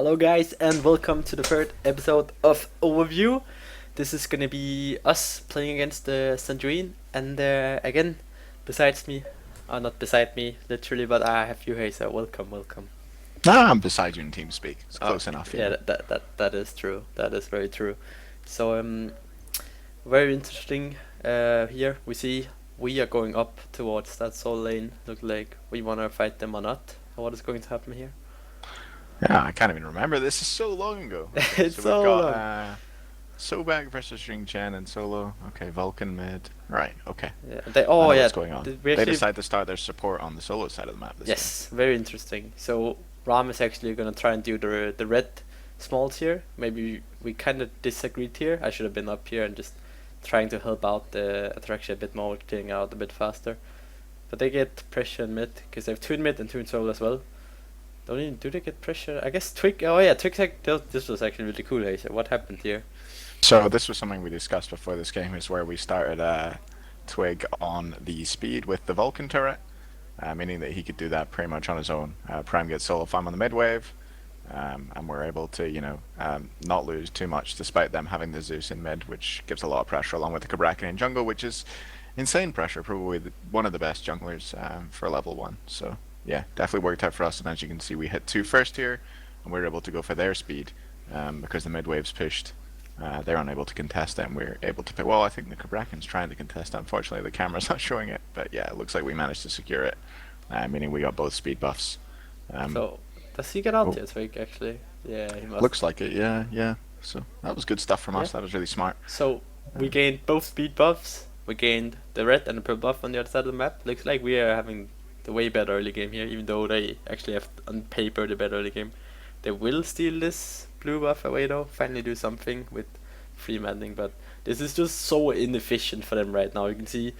Hello, guys, and welcome to the third episode of Overview. This is gonna be us playing against the Sanguine, and again, besides me, not beside me, literally, but I have you, Hayzer. Welcome, welcome. Ah, I'm beside you in TeamSpeak. It's Oh, close enough, you yeah, know. that is true. That is very true. So, very interesting. Here we see we are going up towards that soul lane. Look like we wanna fight them or not. What is going to happen here? Yeah, I can't even remember. This is so long ago. Okay, It's so we've so got long. Sobag versus Ring Chen and Solo. Okay, Vulcan mid. Right, okay. Yeah, I oh know yeah, what's going on. we They actually. decide to start their support on the solo side of the map this game. Yes, very interesting. So Ram is actually gonna try and do the red smalls here. Maybe we kind of disagreed here. I should have been up here and just trying to help out the attraction a bit more, getting out a bit faster. But they get pressure in mid because they have two in mid and two in solo as well. Don't even do they get pressure? I guess Twig. Oh yeah, Twig. This was actually really cool. Hazer. What happened here? So this was something we discussed before this game, is where we started Twig on the speed with the Vulcan turret, meaning that he could do that pretty much on his own. Prime gets solo farm on the mid wave, and we're able to, not lose too much despite them having the Zeus in mid, which gives a lot of pressure, along with the Kabrakan in jungle, which is insane pressure, probably one of the best junglers for level 1. So yeah, definitely worked out for us, and as you can see, we hit 2 first here, and we were able to go for their speed, because the mid wave's pushed. They're unable to contest it, and we're able to pick. Well, I think the Kabrakan's trying to contest it. Unfortunately, the camera's not showing it, but yeah, it looks like we managed to secure it, meaning we got both speed buffs. Um, So does he get out oh, here, Twig? Actually, yeah, he must. looks like it. Yeah, yeah. So that was good stuff from Yeah. us. That was really smart. So we Um, gained both speed buffs. We gained the red and the purple buff on the other side of the map. Looks like we are having the way better early game here, even though they actually have on paper the better early game. They will steal this blue buff away though. Finally do something with free manding, but this is just so inefficient for them right now. You can see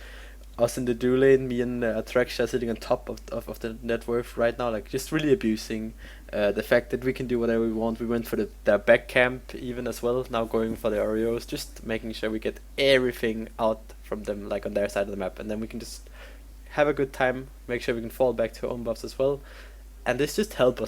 us in the dual lane, me and Atraxa sitting on top of the net worth right now, like just really abusing the fact that we can do whatever we want. We went for the back camp even as well, now going for the Oreos, just making sure we get everything out from them, like on their side of the map, and then we can just have a good time, make sure we can fall back to our own buffs as well. And this just helps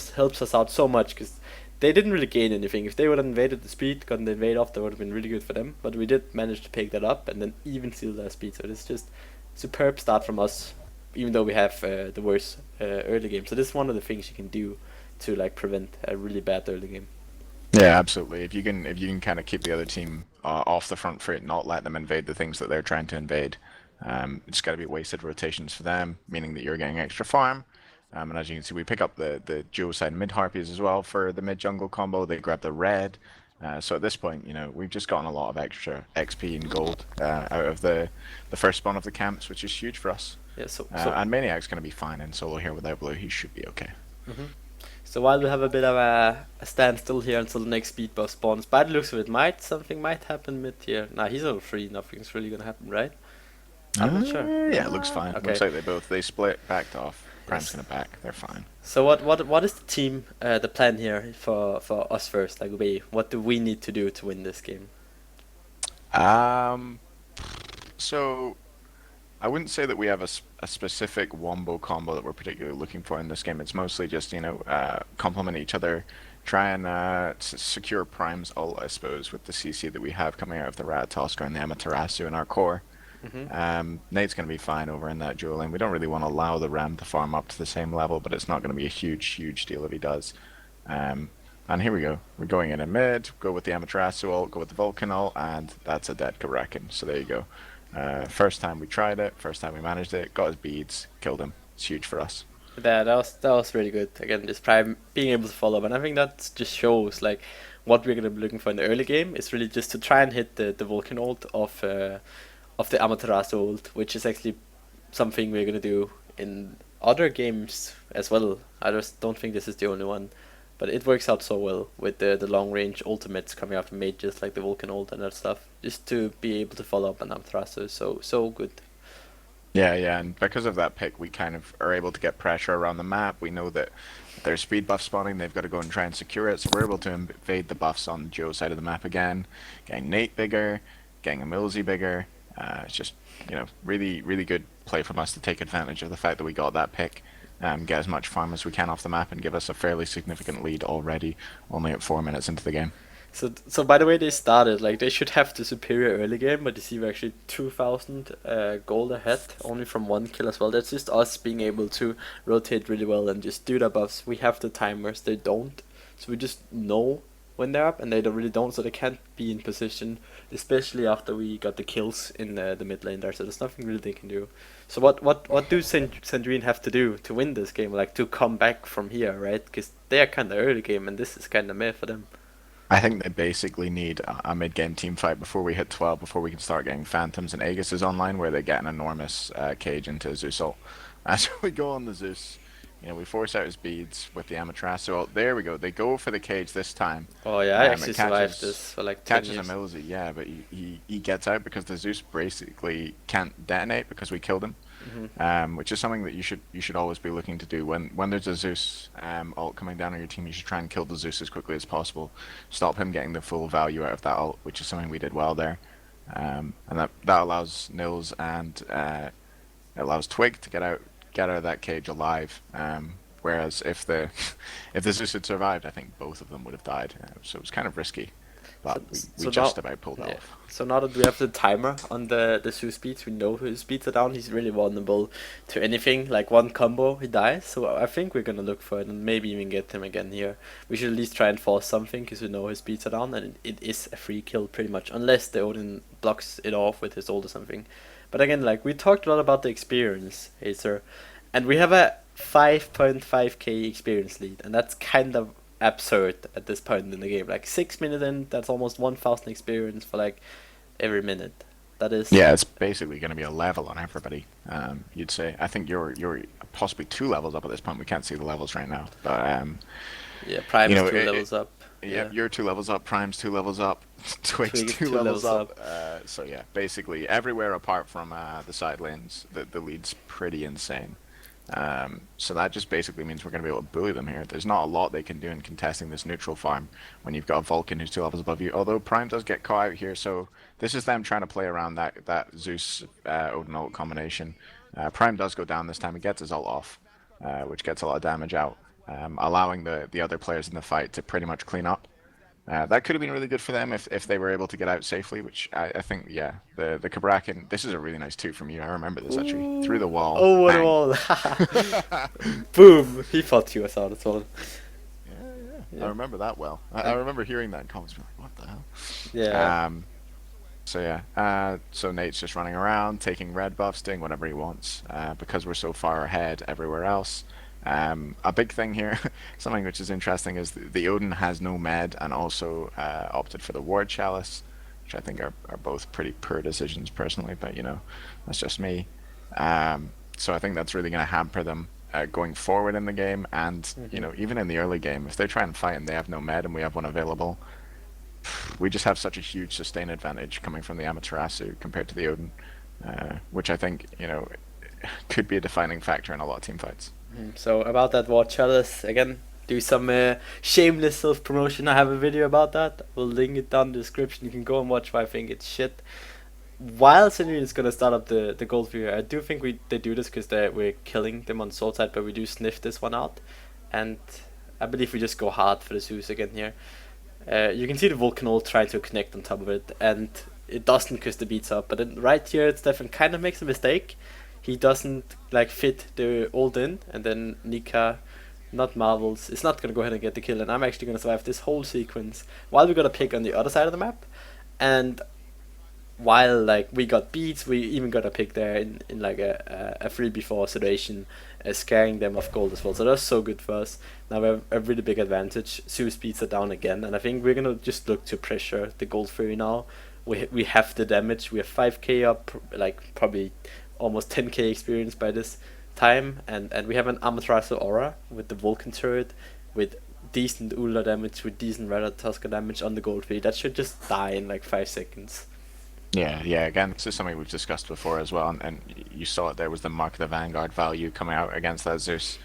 us out so much because they didn't really gain anything. If they would have invaded the speed, gotten the invade off, that would have been really good for them. But we did manage to pick that up and then even steal their speed. So it's just superb start from us, even though we have the worst early game. So this is one of the things you can do to like prevent a really bad early game. yeah, absolutely. If you can kind of keep the other team off the front foot, not let them invade the things that they're trying to invade, it's got to be wasted rotations for them, meaning that you're getting extra farm. And as you can see, we pick up the dual side mid harpies as well for the mid jungle combo. They grab the red. So at this point, we've just gotten a lot of extra XP and gold out of the first spawn of the camps, which is huge for us. Yeah. So And Maniac's going to be fine in solo here without blue. He should be okay. mhm. So while we have a bit of a standstill here until the next speed buff spawns, by the looks of it, something might happen mid here. Nah, he's all free. Nothing's really gonna happen, right? I'm not sure. Yeah, it looks fine. Okay. Looks like they split, backed off. Prime's Yes. gonna back. They're fine. So what is the team the plan here for us first? Like what do we need to do to win this game? Um, so I wouldn't say that we have a specific wombo combo that we're particularly looking for in this game. It's mostly just complement each other, try and secure Prime's ult, I suppose, with the CC that we have coming out of the Ratatosker and the Amaterasu in our core. Hmm. Nate's going to be fine over in that duel lane. We don't really want to allow the Ram to farm up to the same level, but it's not going to be a huge deal if he does. And here we go. We're going in mid, go with the Amaterasu ult, go with the Vulcan ult, and that's a dead Kabrakan. So there you go. First time we tried it, first time we managed it, got his beads, killed him. It's huge for us. That was really good. Again, just Prime being able to follow up, and I think that just shows like what we're gonna be looking for in the early game is really just to try and hit the Vulcan ult of the Amaterasu ult, which is actually something we're gonna do in other games as well. I just don't think this is the only one, but it works out so well with the long range ultimates coming after mages like the Vulcan ult and that stuff. Just to be able to follow up on Amaterasu is so good. Yeah, and because of that pick, we kind of are able to get pressure around the map. We know that there's speed buff spawning, they've got to go and try and secure it, so we're able to invade the buffs on the Joe side of the map again, getting Nate bigger, getting EmilZy bigger. It's just, really good play from us to take advantage of the fact that we got that pick. get as much farm as we can off the map, and give us a fairly significant lead already, only at 4 minutes into the game. So by the way they started, like they should have the superior early game, but you see we're actually 2,000 gold ahead, only from 1 kill as well. That's just us being able to rotate really well and just do the buffs. We have the timers, they don't. So we just know when they're up, and they don't really don't, so they can't be in position, especially after we got the kills in the mid lane there. So there's nothing really they can do. So what do Sanguine have to do to win this game, like to come back from here, right? Because they are kind of early game, and this is kind of meh for them. I think they basically need a mid-game team fight before we hit 12, before we can start getting Phantoms and Aegises online, where they get an enormous cage into Zeus ult. As we go on the Zeus, we force out his beads with the Amaterasu ult. There we go. They go for the cage this time. Oh yeah, I It actually survived this for like 10 catches years. EmilZy, yeah, but he gets out because the Zeus basically can't detonate because we killed him. Which is something that you should always be looking to do when there's a Zeus ult coming down on your team. You should try and kill the Zeus as quickly as possible, stop him getting the full value out of that ult, which is something we did well there, and that allows Nils and it allows Twig to get out of that cage alive. Whereas if the if the Zeus had survived, I think both of them would have died. So it was kind of risky, So, but we so just now, about pulled it yeah. off. So now that we have the timer on the Zeus speeds, we know his speeds are down. He's really vulnerable to anything. Like one combo, he dies. So I think we're gonna look for it and maybe even get him again here. We should at least try and force something because we know his speeds are down, and it is a free kill pretty much, unless the Odin blocks it off with his ult or something. But again, like we talked a lot about the experience, Hayzer, and we have a 5.5k experience lead, and that's kind of absurd at this point in the game. Like 6 minutes in, that's almost 1,000 experience for like every minute. That is Yeah, it's basically going to be a level on everybody. You'd say. I think you're possibly 2 levels up at this point. We can't see the levels right now, but yeah. Prime you is know, 2 levels up. yeah, Yeah, you're 2 levels up. Prime's 2 levels up. Twig's Twig is two 2 levels levels up. up. So yeah, basically everywhere apart from the side lanes, the lead's pretty insane. So that just basically means we're going to be able to bully them here. There's not a lot they can do in contesting this neutral farm when you've got a Vulcan who's 2 levels above you. Although Prime does get caught out here, so this is them trying to play around that Zeus Odin ult combination. Prime does go down this time. He gets his ult off, which gets a lot of damage out, allowing the other players in the fight to pretty much clean up. That could have been really good for them if they were able to get out safely, which I think, yeah, the Kabrakan, this is a really nice toot from you. I remember this actually. Through the wall. Oh, what a Bang. wall! Boom! He thought you was out as well. Yeah, yeah. I Yeah, remember that well. I remember hearing that in comments, being like, what the hell? yeah. So yeah, so Nate's just running around, taking red buffs, doing whatever he wants, because we're so far ahead everywhere else. A big thing here, something which is interesting, is the Odin has no med and also opted for the ward chalice, which I think are both pretty poor decisions personally, but that's just me. So I think that's really going to hamper them going forward in the game, and even in the early game, if they try and fight and they have no med and we have one available, we just have such a huge sustain advantage coming from the Amaterasu compared to the Odin, which I think could be a defining factor in a lot of team fights. So about that war chalice again, do some shameless self promotion. I have a video about that. We'll link it down in the description. You can go and watch why I think it's shit. While Sanguine is gonna start up the gold viewer, I do think they do this because we're killing them on sword side, but we do sniff this one out, and I believe we just go hard for the Zeus again here. You can see the Vulcan ult trying to connect on top of it, and it doesn't because the beats up. But then right here, Stefan kind of makes a mistake. He doesn't like fit the ult in, and then Nika, not Marvels, is not gonna go ahead and get the kill. And I'm actually gonna survive this whole sequence while we got a pick on the other side of the map, and while like we got beats, we even got a pick there in like a 3v4 situation, scaring them off gold as well. So that's so good for us. Now we have a really big advantage. Zeus speeds are down again, and I think we're gonna just look to pressure the gold fury now. We have the damage. We have 5k up, like probably almost 10k experience by this time, and we have an Amaterasu aura with the Vulcan turret, with decent Ulla damage, with decent Ratatoska damage on the gold fury. That should just die in like 5 seconds. Yeah, yeah. Again, this is something we've discussed before as well, and you saw it. There was the Mark of the Vanguard value coming out against that Zeus.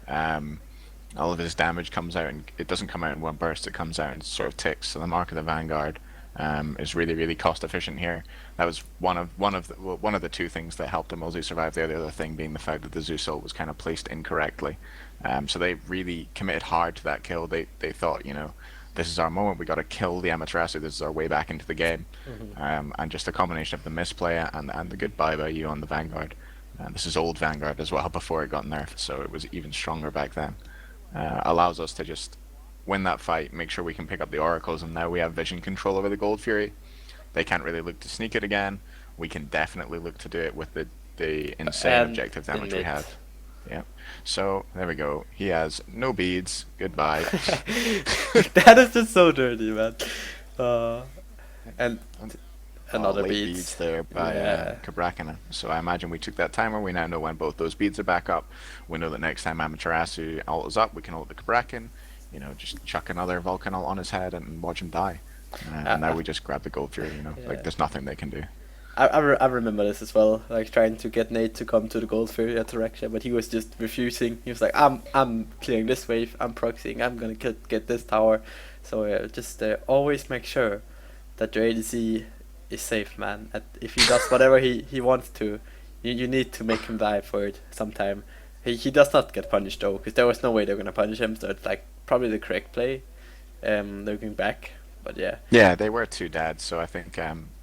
All of his damage comes out, and it doesn't come out in one burst. It comes out in sort of ticks. So the Mark of the Vanguard is really really cost efficient here. That was one of the two things that helped EmilZy survive there. The other thing being the fact that the Zeus ult was kind of placed incorrectly. So they really committed hard to that kill. They thought, you know, this is our moment. We got to kill the Amaterasu. This is our way back into the game. And just a combination of the misplay and the good buy by you on the Vanguard. This is old Vanguard as well before it got nerfed, so it was even stronger back then. Allows us to just win that fight, make sure we can pick up the oracles, and now we have vision control over the Gold Fury. They can't really look to sneak it again. We can definitely look to do it with the insane And objective damage in we it. have. Yeah. So there we go. He has no beads. Goodbye. That is just so dirty, man. Uh, and another late beats. beads there by Yeah. Kabrakina. So I imagine we took that timer. We now know when both those beads are back up. We know that next time Amaterasu ult is up, we can ult the Kabrakin. You know, just chuck another Vulcan ult on his head and watch him die. And now we just grab the Gold Fury. You know, Yeah. like there's nothing they can do. I remember this as well, like trying to get Nate to come to the Gold Fury at Terrakia, but he was just refusing. He was like, I'm clearing this wave, I'm proxying, I'm gonna get this tower. So just always make sure that your ADC is safe, man. If he does whatever he wants to, you need to make him die for it sometime. He does not get punished though, because there was no way they're gonna punish him. So it's like probably the correct play, looking back. But yeah. Yeah, they were two dads. So I think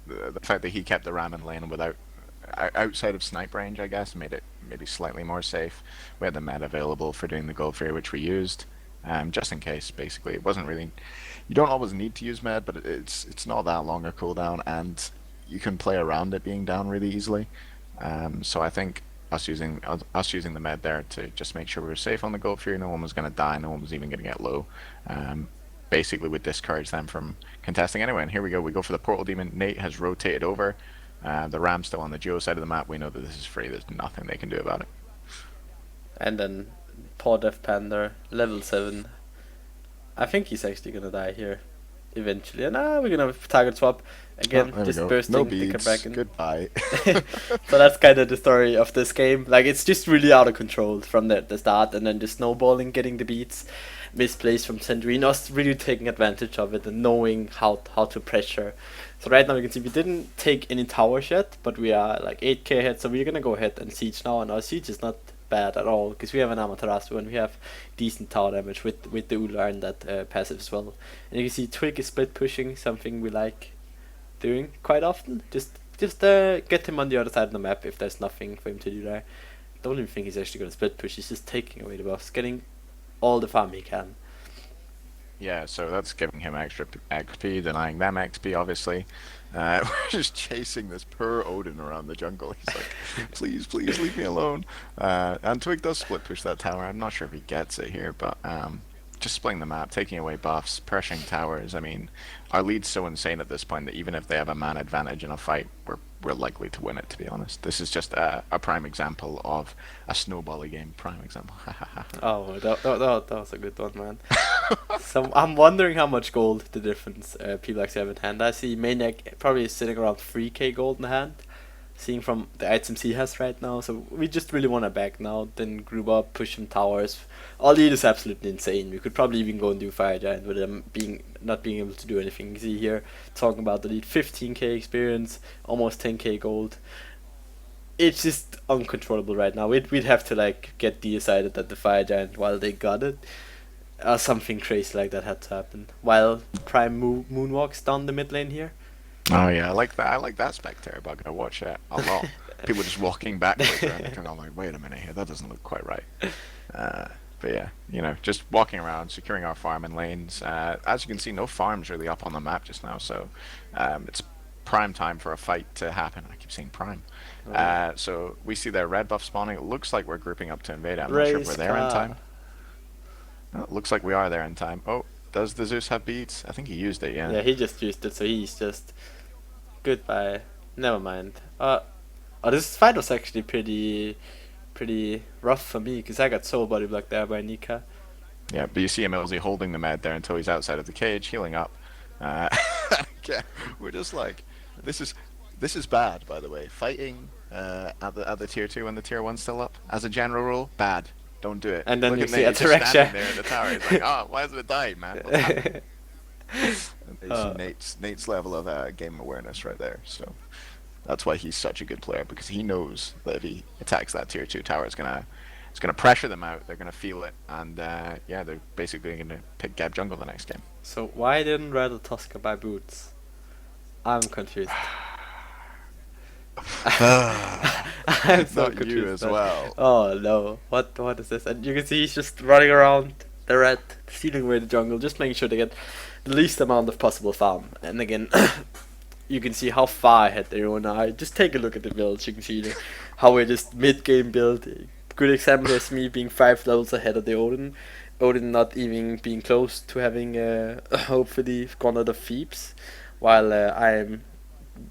the fact that he kept the ram in lane without outside of snipe range, I guess, made it maybe slightly more safe. We had the med available for doing the Gold Fury, which we used, just in case. Basically, it wasn't really. You don't always need to use med, but it's not that long a cooldown, and you can play around it being down really easily. So I think us using the med there to just make sure we were safe on the Gold Fury. No one was going to die. No one was even going to get low. Basically would discourage them from contesting anyway. And here we go. We go for the Portal Demon. Nate has rotated over. The Ram's still on the Geo side of the map. We know that this is free. There's nothing they can do about it. And then poor Death Panda, level 7. I think he's actually gonna die here eventually. And we're gonna target swap again, There we just go. bursting No the beads. Kraken. Goodbye. So that's kind of the story of this game. Like it's just really out of control from the start, and then just snowballing, getting the beats, misplays from Sanguine, us really taking advantage of it and knowing how to pressure. So right now you can see we didn't take any towers yet, but we are like 8k ahead. So we're gonna go ahead and siege now, and our siege is not bad at all because we have an Amaterasu and we have decent tower damage with the Ular and that passive as well. And you can see Twig is split pushing, something we like doing quite often. Just get him on the other side of the map if there's nothing for him to do there. Don't even think he's actually gonna split push. He's just taking away the buffs, getting all the farm he can. Yeah, so that's giving him extra XP, denying them XP, obviously. We're just chasing this poor Odin around the jungle. He's like, please, please leave me alone. And Twig does split push that tower. I'm not sure if he gets it here, but just splitting the map, taking away buffs, pressuring towers. I mean, our lead's so insane at this point that even if they have a man advantage in a fight, we're likely to win it, to be honest. This is just a prime example of a snowbally game. Prime example. Oh, that was a good one, man. So I'm wondering how much gold the difference people actually have in hand. I see Maniac probably sitting around 3k gold in hand, seeing from the items he has right now. So we just really want to back now, then group up, push some towers. Our lead is absolutely insane. We could probably even go and do Fire Giant with them not being able to do anything. You see here talking about the lead, 15k experience, almost 10k gold. It's just uncontrollable right now. We'd have to like get decided that the Fire Giant while they got it. Something crazy like that had to happen. While Prime moonwalks down the mid lane here. Oh yeah, I like that. I like that spectator bug. I watch it a lot. People just walking backwards around the corner. I'm like, wait a minute here, that doesn't look quite right. But yeah, you know, just walking around, securing our farm in lanes. As you can see, no farms really up on the map just now, so it's prime time for a fight to happen. I keep saying prime. So we see their red buff spawning. It looks like we're grouping up to invade. I'm not sure if we're there in time. Oh, it looks like we are there in time. Oh, does the Zeus have beads? I think he used it, yeah. Yeah, he just used it, so he's just goodbye. Never mind. This fight was actually pretty rough for me because I got soul body blocked there by Nika. Yeah, but you see EmilZy holding the med there until he's outside of the cage, healing up. Yeah, we're just like, this is bad, by the way. Fighting at the tier 2 when the tier 1's still up, as a general rule, bad. Don't do it. And then Look you at see Nate, a he's just standing Terrakia. there in the tower. He's like, oh, why hasn't it died, man? What's happening? And they see Nate's level of game awareness right there. So that's why he's such a good player, because he knows that if he attacks that tier 2 tower, it's gonna pressure them out. They're gonna feel it, and yeah, they're basically gonna pick Gab jungle the next game. So why didn't Rather Tusker buy boots? I'm confused. I'm so Not confused. you as well. Oh no, what is this? And you can see he's just running around the red, stealing away the jungle, just making sure they get the least amount of possible farm. And again, you can see how far ahead they are now. Just take a look at the builds. You can see how we're just mid-game build. Good example is me being 5 levels ahead of the Odin. Odin not even being close to having hopefully gone out of Thebes, while I'm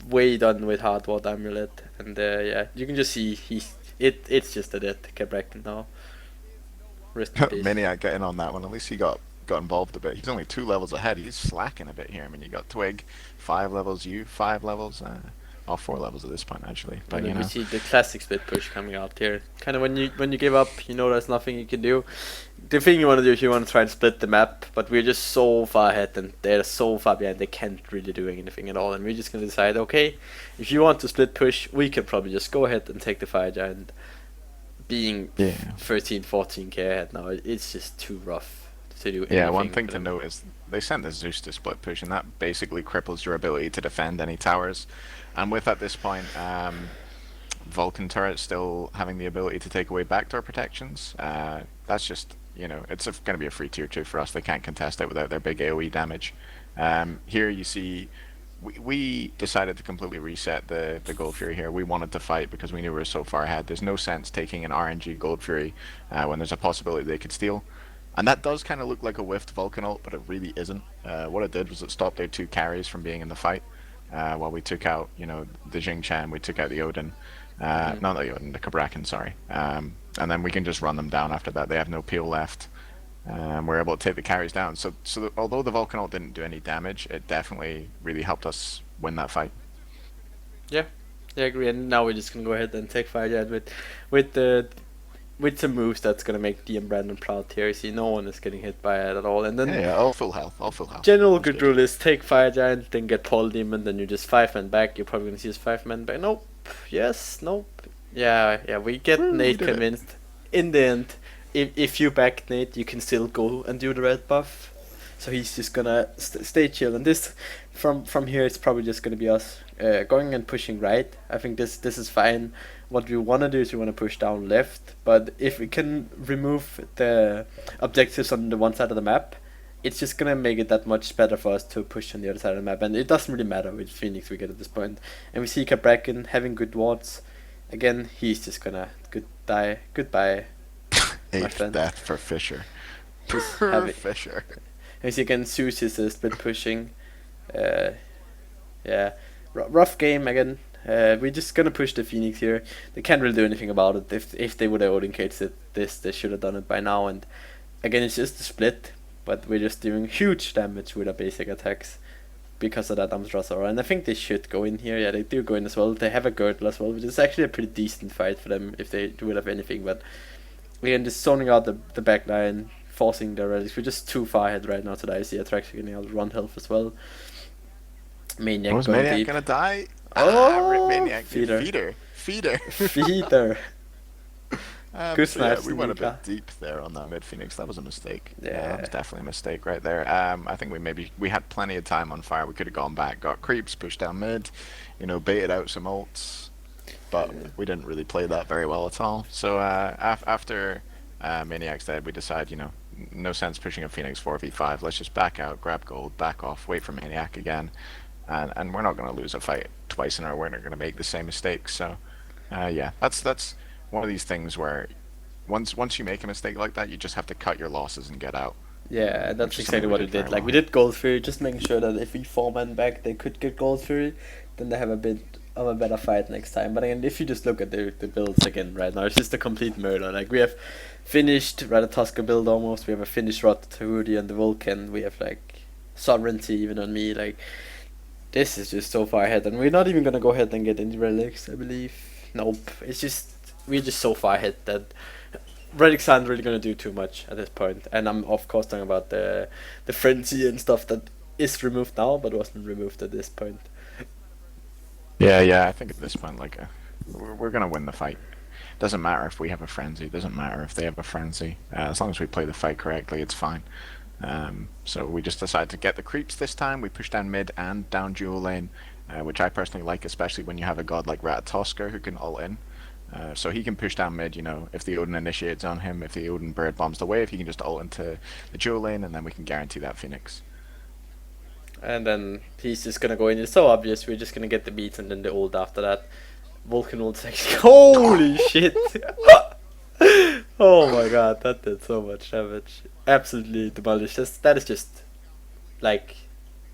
way done with Hardwater Amulet. And yeah, you can just see it's just a dead Cabrakan now. Rest in peace. Maniac getting on that one. At least he got involved a bit. He's only 2 levels ahead. He's slacking a bit here. I mean, you got Twig, 5 levels. You 5 levels. All 4 levels at this point, actually. But And you then we know, see the classic split push coming out here. Kind of when you give up, you know there's nothing you can do. The thing you want to do is you want to try and split the map, but we're just so far ahead and they're so far behind they can't really do anything at all. And we're just gonna decide, okay, if you want to split push, we can probably just go ahead and take the Fire Giant. Being 13, 14k ahead now, it's just too rough to do anything. yeah. One thing for to them. note is they sent the Zeus to split push, and that basically cripples your ability to defend any towers. And with at this point, Vulcan turret still having the ability to take away backdoor protections. That's just, you know, it's going to be a free tier 2 for us. They can't contest it without their big AoE damage. Here you see we decided to completely reset the Gold Fury here. We wanted to fight because we knew we were so far ahead. There's no sense taking an RNG Gold Fury when there's a possibility they could steal. And that does kind of look like a whiffed Vulcan ult, but it really isn't. What it did was it stopped their 2 carries from being in the fight. While we took out, you know, the Jing Chan, we took out the Odin. Not the Odin, the Cabrakan, sorry. And then we can just run them down after that. They have no peel left. We're able to take the carries down. So although the Vulcan ult didn't do any damage, it definitely really helped us win that fight. Yeah, I agree. And now we're just gonna go ahead and take Fire Giant with some moves that's gonna make DM Brandon proud here. You see, no one is getting hit by it at all. And then Yeah, all full health, all full health. general That's good rule is take Fire Giant, then get Paul Demon, then you just 5-man back. You're probably gonna see his 5-man back. Nope. Yes. Nope. Yeah. We get Nate did it. convinced. In the end, if you back Nate, you can still go and do the red buff. So he's just gonna stay chill. And this, from here, it's probably just gonna be us going and pushing right. I think this is fine. What we want to do is we want to push down left, but if we can remove the objectives on the one side of the map, it's just gonna make it that much better for us to push on the other side of the map, and it doesn't really matter which Phoenix we get at this point. And we see Cabrakan having good wards. Again, he's just gonna goodbye, my Eighth friend. death for Fisher. Just For have it. Fisher. As you can, Zeus is split pushing. Yeah, rough game again. We're just gonna push the Phoenix here. They can't really do anything about it. If they would have Odin Cates this, they should have done it by now. And again, it's just a split, but we're just doing huge damage with our basic attacks because of that Amstrasor. And I think they should go in here. Yeah, they do go in as well. They have a girdle as well, which is actually a pretty decent fight for them if they do have anything. But again, just zoning out the back line, forcing their relics. We're just too far ahead right now to die. See, Atrax getting out run health as well. Maniac Was going Maniac deep. gonna die? Oh, Maniac. feeder. Feeder. Feeder. Good So yeah, snipes, we went a Nika. bit deep there on that mid Phoenix. That was a mistake. Yeah. That was definitely a mistake right there. I think we had plenty of time on fire. We could have gone back, got creeps, pushed down mid, baited out some ults, but we didn't really play that very well at all. So after Maniac's dead, we decide, no sense pushing a Phoenix 4v5. Let's just back out, grab gold, back off, wait for Maniac again, and we're not going to lose a fight twice in a row. We're not going to make the same mistakes. So yeah, that's one of these things where once you make a mistake like that, you just have to cut your losses and get out. Yeah, that's Which is exactly something what we we did did. very Like, well. we did Gold Fury, just making sure that if we 4-man back, they could get Gold Fury, then they have a bit of a better fight next time. But again, if you just look at the builds again right now, it's just a complete murder. Like, we have finished Ratatoska build almost, we have a finished Ratatouille and the Vulcan, we have, like, Sovereignty even on me, like, this is just so far ahead, and we're not even gonna go ahead and get any relics, I believe. Nope, it's just, we're just so far ahead that relics aren't really gonna do too much at this point. And I'm of course talking about the frenzy and stuff that is removed now, but wasn't removed at this point. Yeah. I think at this point, like, we're gonna win the fight. Doesn't matter if we have a frenzy. Doesn't matter if they have a frenzy. As long as we play the fight correctly, it's fine. So we just decided to get the creeps this time. We push down mid and down dual lane, which I personally like, especially when you have a god like Ratatosker who can ult in. So he can push down mid, you know, if the Odin initiates on him, if the Odin bird bombs the wave, he can just ult into the dual lane, and then we can guarantee that Phoenix. And then he's just gonna go in. It's so obvious. We're just gonna get the beats and then the ult after that. Vulcan ult's actually. Holy shit! Oh my god, that did so much damage. Absolutely demolished. That is just like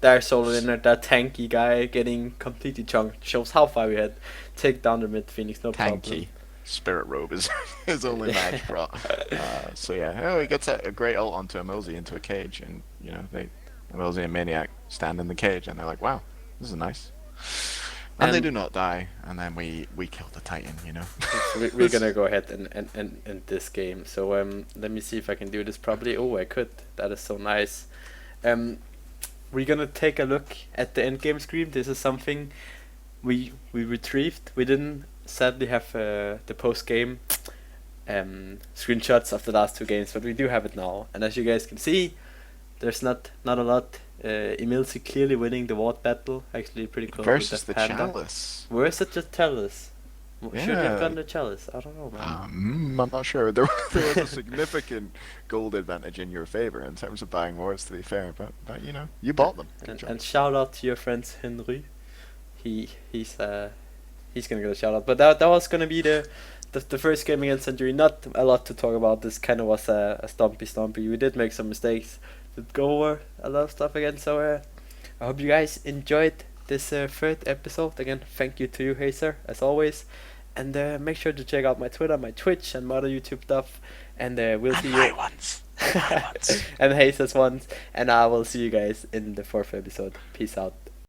their solo inner, that tanky guy getting completely chunked. Shows how far we had. Take down the mid Phoenix, no problem. Tanky. Spirit Robe is his only match brought. So yeah, he gets a great ult onto EmilZy into a cage, and you know EmilZy and Maniac stand in the cage, and they're like, "Wow, this is nice." And they do not die, and then we kill the Titan, you know. We're gonna go ahead and end this game. So let me see if I can do this properly. Oh, I could. That is so nice. We're gonna take a look at the end game screen. This is something we retrieved. We didn't sadly have the post game screenshots of the last two games, but we do have it now. And as you guys can see, there's not a lot. EmilZy clearly winning the ward battle, actually pretty close. Versus with the Panda. chalice. Where is it the chalice? Should he have Yeah. gotten the chalice? I don't know, man. I'm not sure. There was a significant gold advantage in your favor in terms of buying wards, to be fair, but you know, you bought them. Good job. And shout out to your friend Henry. He's gonna get a shout out. But that was gonna be the first game against Century. Not a lot to talk about. This kind of was a stompy. We did make some mistakes. Did go over a lot of stuff again. So I hope you guys enjoyed this third episode. Again, thank you to you, Hayzer, as always. And make sure to check out my Twitter, my Twitch, and my other YouTube stuff. And we'll see you. My ones. And Hayzer's ones. And I will see you guys in the fourth episode. Peace out.